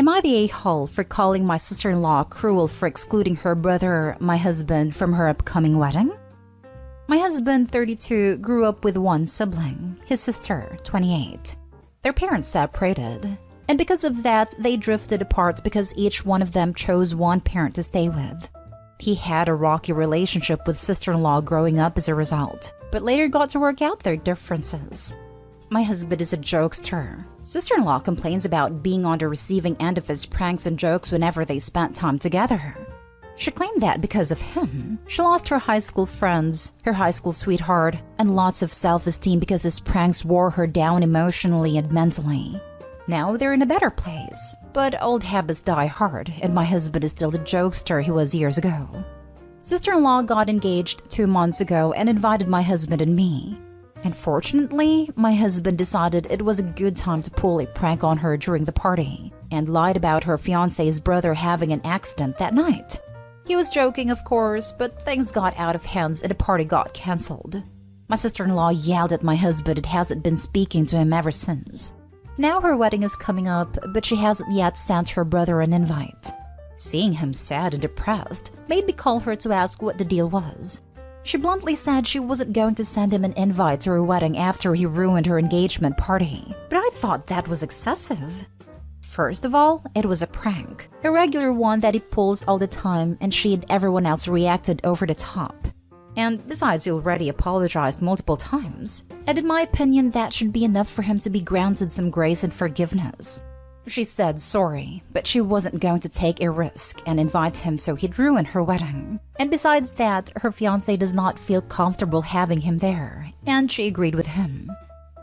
Am I the a-hole for calling my sister-in-law cruel for excluding her brother, my husband, from her upcoming wedding? My husband, 32, grew up with one sibling, his sister, 28. Their parents separated, and because of that, they drifted apart because each one of them chose one parent to stay with. He had a rocky relationship with sister-in-law growing up as a result, but later got to work out their differences. My husband is a jokester. Sister-in-law complains about being on the receiving end of his pranks and jokes whenever they spent time together. She claimed that because of him, she lost her high school friends, her high school sweetheart, and lots of self-esteem because his pranks wore her down emotionally and mentally. Now they're in a better place, but old habits die hard, and my husband is still the jokester he was years ago. Sister-in-law got engaged 2 months ago and invited my husband and me. Unfortunately, my husband decided it was a good time to pull a prank on her during the party, and lied about her fiancé's brother having an accident that night. He was joking, of course, but things got out of hands and the party got cancelled. My sister-in-law yelled at my husband and hasn't been speaking to him ever since. Now her wedding is coming up, but she hasn't yet sent her brother an invite. Seeing him sad and depressed made me call her to ask what the deal was. She bluntly said she wasn't going to send him an invite to her wedding after he ruined her engagement party, but I thought that was excessive. First of all, it was a prank, a regular one that he pulls all the time, and she and everyone else reacted over the top. And besides, he already apologized multiple times, and in my opinion, that should be enough for him to be granted some grace and forgiveness. She said sorry, but she wasn't going to take a risk and invite him so he'd ruin her wedding. And besides that, her fiancé does not feel comfortable having him there, and she agreed with him.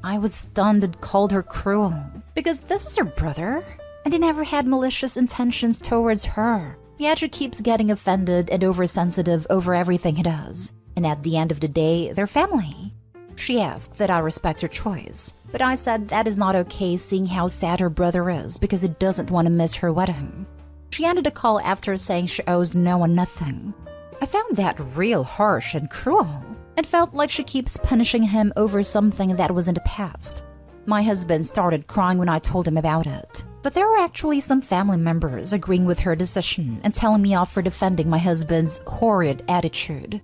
I was stunned and called her cruel, because this is her brother, and he never had malicious intentions towards her. Yet she keeps getting offended and oversensitive over everything he does, and at the end of the day, they're family. She asked that I respect her choice, but I said that is not okay seeing how sad her brother is because he doesn't want to miss her wedding. She ended the call after saying she owes no one nothing. I found that real harsh and cruel, and felt like she keeps punishing him over something that was in the past. My husband started crying when I told him about it, but there were actually some family members agreeing with her decision and telling me off for defending my husband's horrid attitude.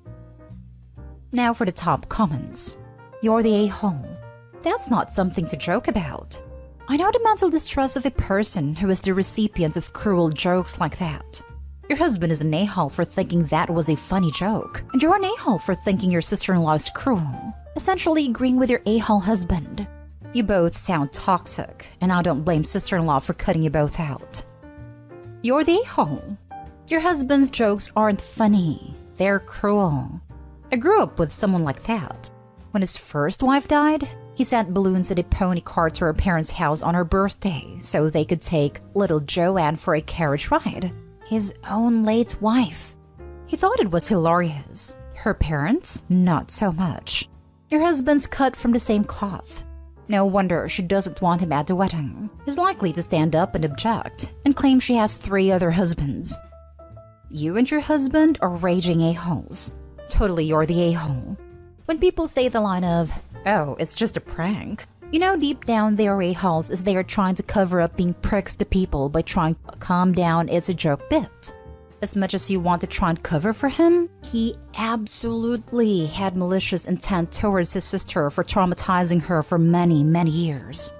Now for the top comments. You're the a-hole. That's not something to joke about. I know the mental distress of a person who is the recipient of cruel jokes like that. Your husband is an a-hole for thinking that was a funny joke, and you're an a-hole for thinking your sister-in-law is cruel, essentially agreeing with your a-hole husband. You both sound toxic, and I don't blame sister-in-law for cutting you both out. You're the a-hole. Your husband's jokes aren't funny, they're cruel. I grew up with someone like that. When his first wife died, he sent balloons in a pony cart to her parents' house on her birthday so they could take little Joanne for a carriage ride. His own late wife. He thought it was hilarious. Her parents, not so much. Your husband's cut from the same cloth. No wonder she doesn't want him at the wedding. He's likely to stand up and object and claim she has 3 other husbands. You and your husband are raging a-holes. Totally you're the a-hole. When people say the line of, "Oh, it's just a prank," you know deep down they are a-holes as they are trying to cover up being pricks to people by trying to calm down it's a joke bit. As much as you want to try and cover for him, he absolutely had malicious intent towards his sister for traumatizing her for many, many years.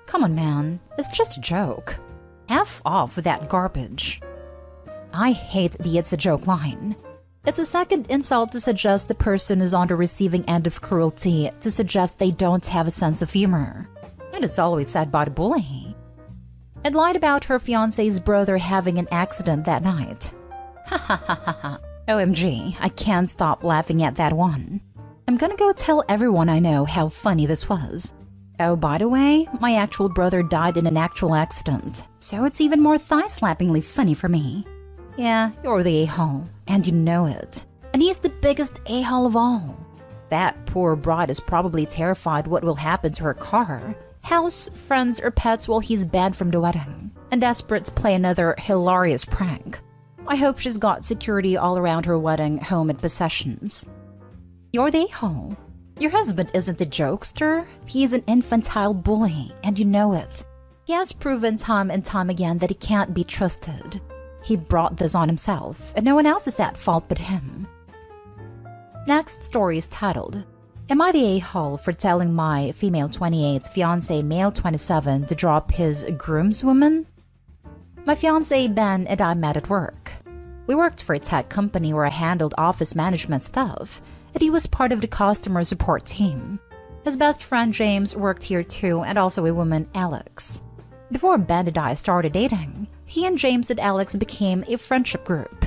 Come on, man, it's just a joke. F off with that garbage. I hate the "it's a joke" line. It's a second insult to suggest the person is on the receiving end of cruelty, to suggest they don't have a sense of humor. And it's always said by the bully. And lied about her fiancé's brother having an accident that night. Ha ha ha ha ha. OMG, I can't stop laughing at that one. I'm gonna go tell everyone I know how funny this was. Oh, by the way, my actual brother died in an actual accident, so it's even more thigh-slappingly funny for me. Yeah, you're the a-hole, and you know it. And he's the biggest a-hole of all. That poor bride is probably terrified what will happen to her car, house, friends, or pets while he's banned from the wedding, and desperate to play another hilarious prank. I hope she's got security all around her wedding, home, and possessions. You're the a-hole. Your husband isn't a jokester, he is an infantile bully, and you know it. He has proven time and time again that he can't be trusted. He brought this on himself, and no one else is at fault but him. Next story is titled, Am I the a-hole for telling my female 28 fiancé male 27 to drop his groomswoman? My fiancé Ben and I met at work. We worked for a tech company where I handled office management stuff, and he was part of the customer support team. His best friend James worked here too, and also a woman, Alex. Before Ben and I started dating, he and James and Alex became a friendship group.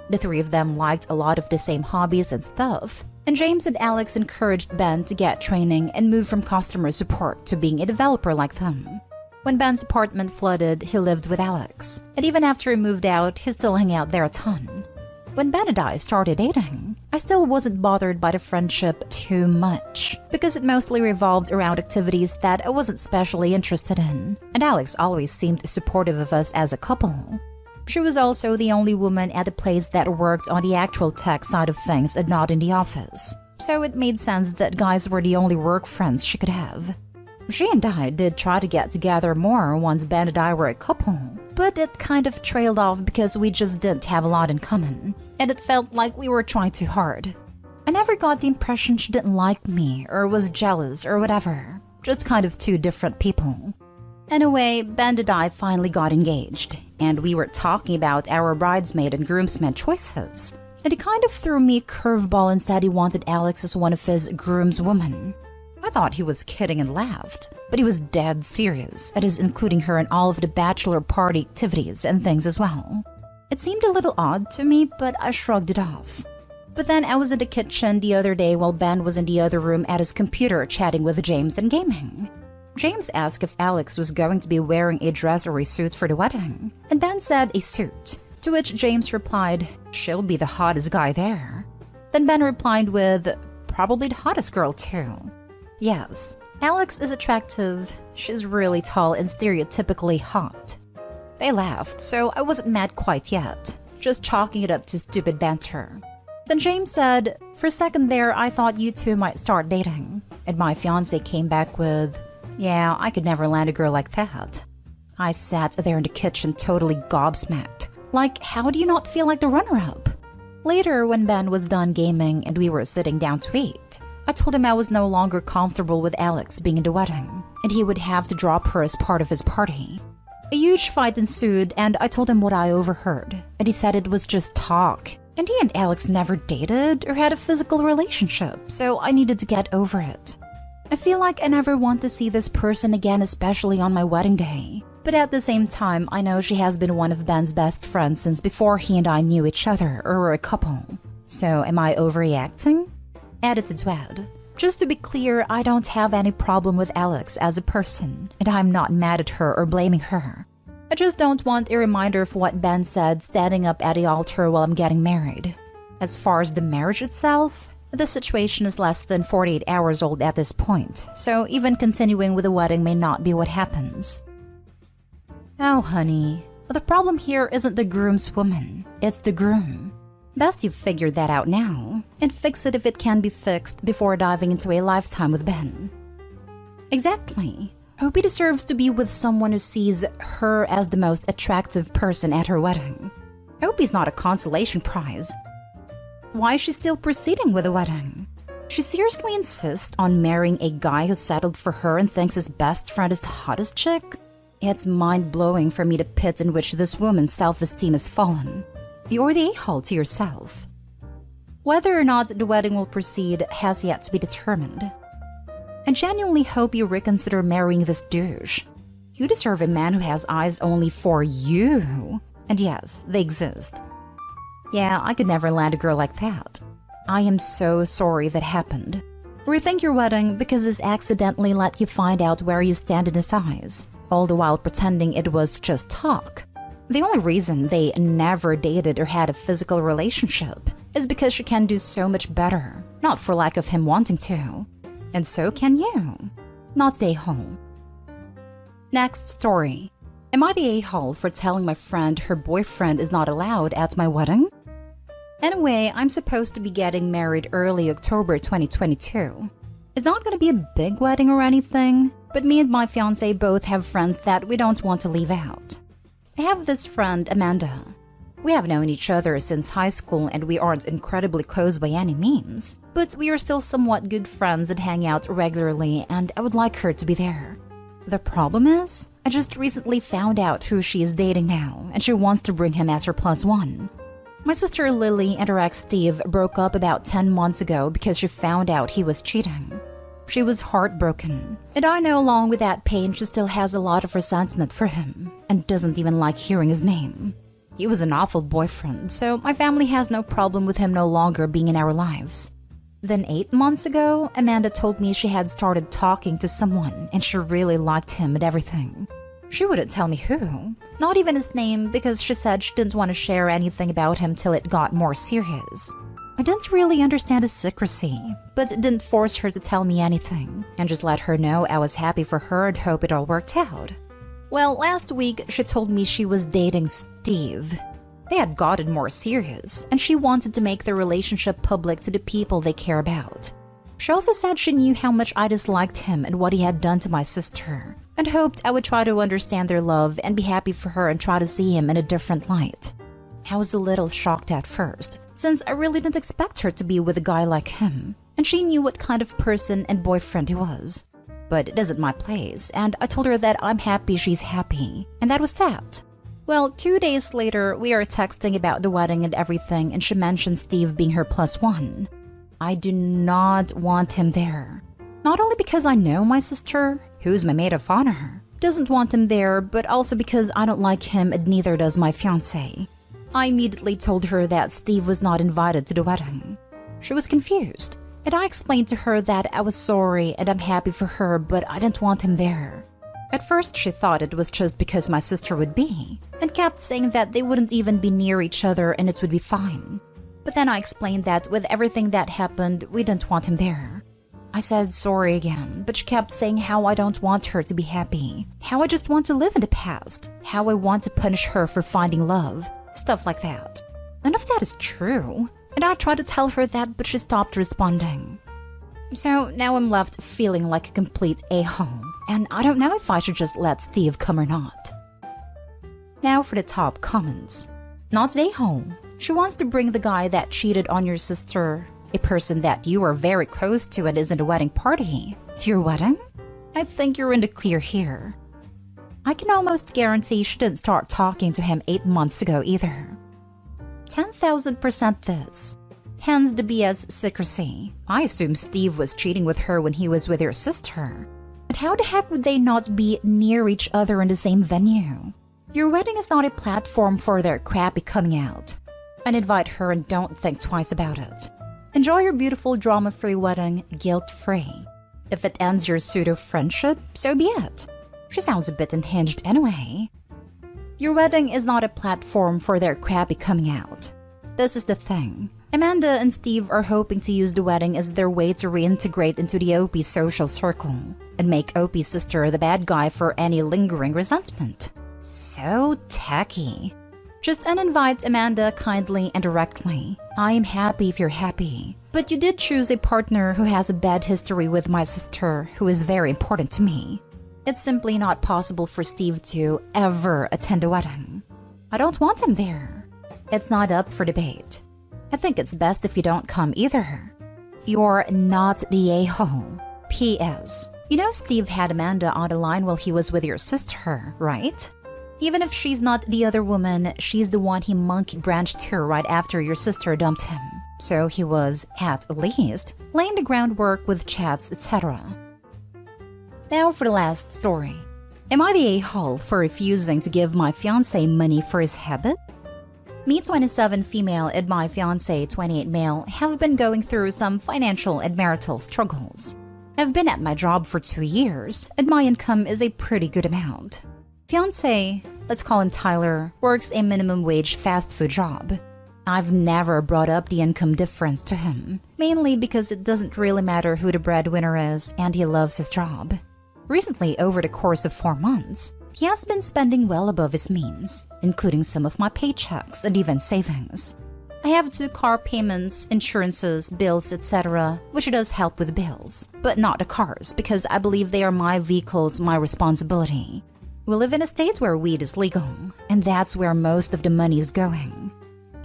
The three of them liked a lot of the same hobbies and stuff, and James and Alex encouraged Ben to get training and move from customer support to being a developer like them. When Ben's apartment flooded, he lived with Alex, and even after he moved out, he still hung out there a ton. When Ben and I started dating, I still wasn't bothered by the friendship too much, because it mostly revolved around activities that I wasn't specially interested in, and Alex always seemed supportive of us as a couple. She was also the only woman at the place that worked on the actual tech side of things and not in the office, so it made sense that guys were the only work friends she could have. She and I did try to get together more once Ben and I were a couple, but it kind of trailed off because we just didn't have a lot in common, and it felt like we were trying too hard. I never got the impression she didn't like me or was jealous or whatever, just kind of two different people. Anyway, Ben and I finally got engaged, and we were talking about our bridesmaid and groomsmen choices, and he kind of threw me a curveball and said he wanted Alex as one of his groomswomen. I thought he was kidding and laughed, but he was dead serious, and is including her in all of the bachelor party activities and things as well. It seemed a little odd to me, but I shrugged it off. But then I was in the kitchen the other day while Ben was in the other room at his computer chatting with James and gaming. James asked if Alex was going to be wearing a dress or a suit for the wedding, and Ben said a suit, to which James replied, "She'll be the hottest guy there." Then Ben replied with, "Probably the hottest girl too." Yes, Alex is attractive. She's really tall and stereotypically hot. They laughed, so I wasn't mad quite yet, just chalking it up to stupid banter. Then James said, "For a second there, I thought you two might start dating." And my fiancé came back with, "Yeah, I could never land a girl like that." I sat there in the kitchen totally gobsmacked. Like, how do you not feel like the runner-up? Later, when Ben was done gaming and we were sitting down to eat, I told him I was no longer comfortable with Alex being in the wedding, and he would have to drop her as part of his party. A huge fight ensued, and I told him what I overheard, and he said it was just talk, and he and Alex never dated or had a physical relationship, so I needed to get over it. I feel like I never want to see this person again, especially on my wedding day. But at the same time, I know she has been one of Ben's best friends since before he and I knew each other or were a couple. So am I overreacting? Edited to add, just to be clear, I don't have any problem with Alex as a person, and I'm not mad at her or blaming her. I just don't want a reminder of what Ben said standing up at the altar while I'm getting married. As far as the marriage itself, the situation is less than 48 hours old at this point, so even continuing with the wedding may not be what happens. Oh, honey, the problem here isn't the groomswoman, it's the groom. Best you've figured that out now, and fix it if it can be fixed before diving into a lifetime with Ben. Exactly. Ruby deserves to be with someone who sees her as the most attractive person at her wedding. I hope he's not a consolation prize. Why is she still proceeding with the wedding? She seriously insists on marrying a guy who settled for her and thinks his best friend is the hottest chick? It's mind-blowing for me the pit in which this woman's self-esteem has fallen. You're the a-hole to yourself. Whether or not the wedding will proceed has yet to be determined. I genuinely hope you reconsider marrying this douche. You deserve a man who has eyes only for you. And yes, they exist. Yeah, I could never land a girl like that. I am so sorry that happened. Rethink your wedding because this accidentally let you find out where you stand in his eyes, all the while pretending it was just talk. The only reason they never dated or had a physical relationship is because she can do so much better, not for lack of him wanting to. And so can you. Not the a-hole. Next story. Am I the a-hole for telling my friend her boyfriend is not allowed at my wedding? Anyway, I'm supposed to be getting married early October 2022. It's not going to be a big wedding or anything, But me and my fiance both have friends that we don't want to leave out. I have this friend, Amanda. We have known each other since high school and we aren't incredibly close by any means. But we are still somewhat good friends and hang out regularly, and I would like her to be there. The problem is, I just recently found out who she is dating now, and she wants to bring him as her plus one. My sister Lily and her ex Steve broke up about 10 months ago because she found out he was cheating. She was heartbroken, and I know along with that pain she still has a lot of resentment for him and doesn't even like hearing his name. He was an awful boyfriend, so my family has no problem with him no longer being in our lives. Then 8 months ago, Amanda told me she had started talking to someone and she really liked him and everything. She wouldn't tell me who, not even his name, because she said she didn't want to share anything about him till it got more serious. I didn't really understand his secrecy, but it didn't force her to tell me anything, and just let her know I was happy for her and hope it all worked out. Well, last week she told me she was dating Steve. They had gotten more serious, and she wanted to make their relationship public to the people they care about. She also said she knew how much I disliked him and what he had done to my sister, and hoped I would try to understand their love and be happy for her and try to see him in a different light. I was a little shocked at first, since I really didn't expect her to be with a guy like him, and she knew what kind of person and boyfriend he was. But it isn't my place, and I told her that I'm happy she's happy, and that was that. Well, 2 days later, we are texting about the wedding and everything, and she mentioned Steve being her plus one. I do not want him there. Not only because I know my sister, who's my maid of honor, doesn't want him there, but also because I don't like him and neither does my fiancé. I immediately told her that Steve was not invited to the wedding. She was confused, and I explained to her that I was sorry and I'm happy for her, but I didn't want him there. At first, she thought it was just because my sister would be, and kept saying that they wouldn't even be near each other and it would be fine. But then I explained that with everything that happened, we didn't want him there. I said sorry again, but she kept saying how I don't want her to be happy, how I just want to live in the past, how I want to punish her for finding love, stuff like that. None of that is true, and I tried to tell her that, but she stopped responding. So now I'm left feeling like a complete a-hole, and I don't know if I should just let Steve come or not. Now for the top comments. Not an a-hole. She wants to bring the guy that cheated on your sister, a person that you are very close to and is in a wedding party, to your wedding? I think you're in the clear here. I can almost guarantee she didn't start talking to him 8 months ago either. 10,000% this. Hence the BS secrecy. I assume Steve was cheating with her when he was with your sister. But how the heck would they not be near each other in the same venue? Your wedding is not a platform for their crappy coming out. And invite her and don't think twice about it. Enjoy your beautiful drama-free wedding, guilt-free. If it ends your pseudo-friendship, so be it. She sounds a bit unhinged anyway. Your wedding is not a platform for their crappy coming out. This is the thing. Amanda and Steve are hoping to use the wedding as their way to reintegrate into the OP social circle and make OP's sister the bad guy for any lingering resentment. So tacky. Just uninvite Amanda kindly and directly. I am happy if you're happy. But you did choose a partner who has a bad history with my sister, who is very important to me. It's simply not possible for Steve to ever attend a wedding. I don't want him there. It's not up for debate. I think it's best if you don't come either. You're not the a-hole. P.S. You know Steve had Amanda on the line while he was with your sister, right? Even if she's not the other woman, she's the one he monkey branched to right after your sister dumped him. So he was, at least, laying the groundwork with chats, etc. Now for the last story. Am I the a-hole for refusing to give my fiancé money for his habit? Me, 27 female, and my fiancé, 28 male, have been going through some financial and marital struggles. I've been at my job for 2 years, and my income is a pretty good amount. Fiancé, let's call him Tyler, works a minimum wage fast food job. I've never brought up the income difference to him, mainly because it doesn't really matter who the breadwinner is and he loves his job. Recently, over the course of 4 months, he has been spending well above his means, including some of my paychecks and even savings. I have 2 car payments, insurances, bills, etc., which does help with bills, but not the cars because I believe they are my vehicles, my responsibility. We live in a state where weed is legal, and that's where most of the money is going.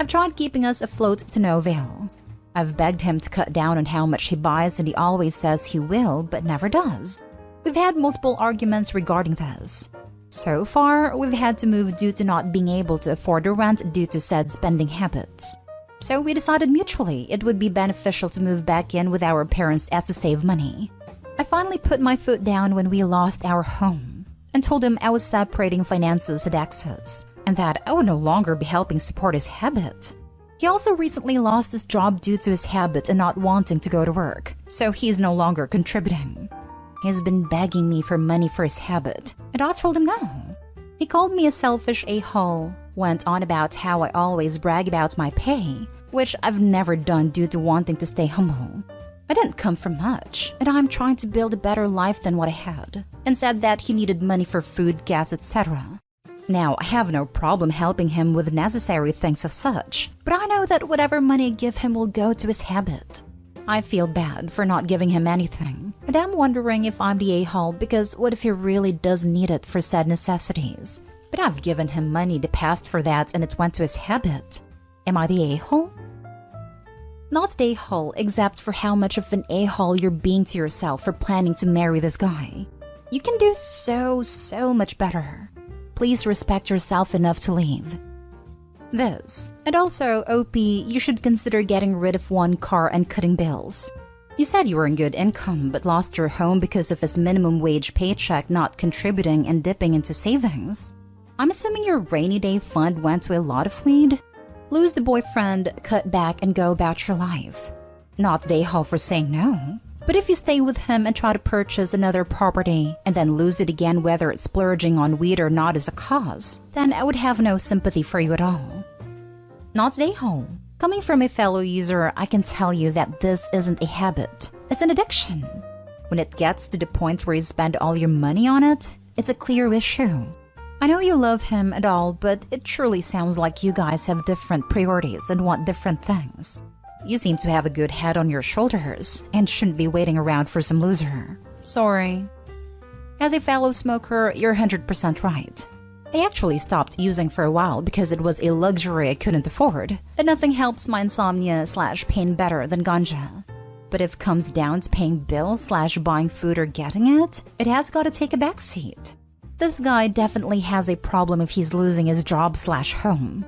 I've tried keeping us afloat to no avail. I've begged him to cut down on how much he buys, and he always says he will, but never does. We've had multiple arguments regarding this. So far, we've had to move due to not being able to afford the rent due to said spending habits. So we decided mutually it would be beneficial to move back in with our parents as to save money. I finally put my foot down when we lost our home and told him I was separating finances at Access and that I would no longer be helping support his habit. He also recently lost his job due to his habit and not wanting to go to work, so he's no longer contributing. He's been begging me for money for his habit, and I told him no. He called me a selfish a-hole, went on about how I always brag about my pay, which I've never done due to wanting to stay humble. I didn't come from much, and I'm trying to build a better life than what I had, and said that he needed money for food, gas, etc. Now, I have no problem helping him with necessary things as such, but I know that whatever money I give him will go to his habit. I feel bad for not giving him anything, and I'm wondering if I'm the a-hole because what if he really does need it for said necessities? But I've given him money in the past for that and it went to his habit. Am I the a-hole? Not the a-hole, except for how much of an a-hole you're being to yourself for planning to marry this guy. You can do so much better. Please respect yourself enough to leave. This. And also, OP, you should consider getting rid of 1 car and cutting bills. You said you were in good income but lost your home because of his minimum wage paycheck not contributing and dipping into savings. I'm assuming your rainy day fund went to a lot of weed? Lose the boyfriend, cut back, and go about your life. Not the a-hole for saying no. But if you stay with him and try to purchase another property and then lose it again whether it's splurging on weed or not as a cause, then I would have no sympathy for you at all. Not the a-hole. Coming from a fellow user, I can tell you that this isn't a habit. It's an addiction. When it gets to the point where you spend all your money on it, it's a clear issue. I know you love him and all, but it truly sounds like you guys have different priorities and want different things. You seem to have a good head on your shoulders and shouldn't be waiting around for some loser. Sorry. As a fellow smoker, you're 100% right. I actually stopped using for a while because it was a luxury I couldn't afford, and nothing helps my insomnia/pain better than ganja. But if it comes down to paying bills/buying food or getting it, it has got to take a backseat. This guy definitely has a problem if he's losing his job/home.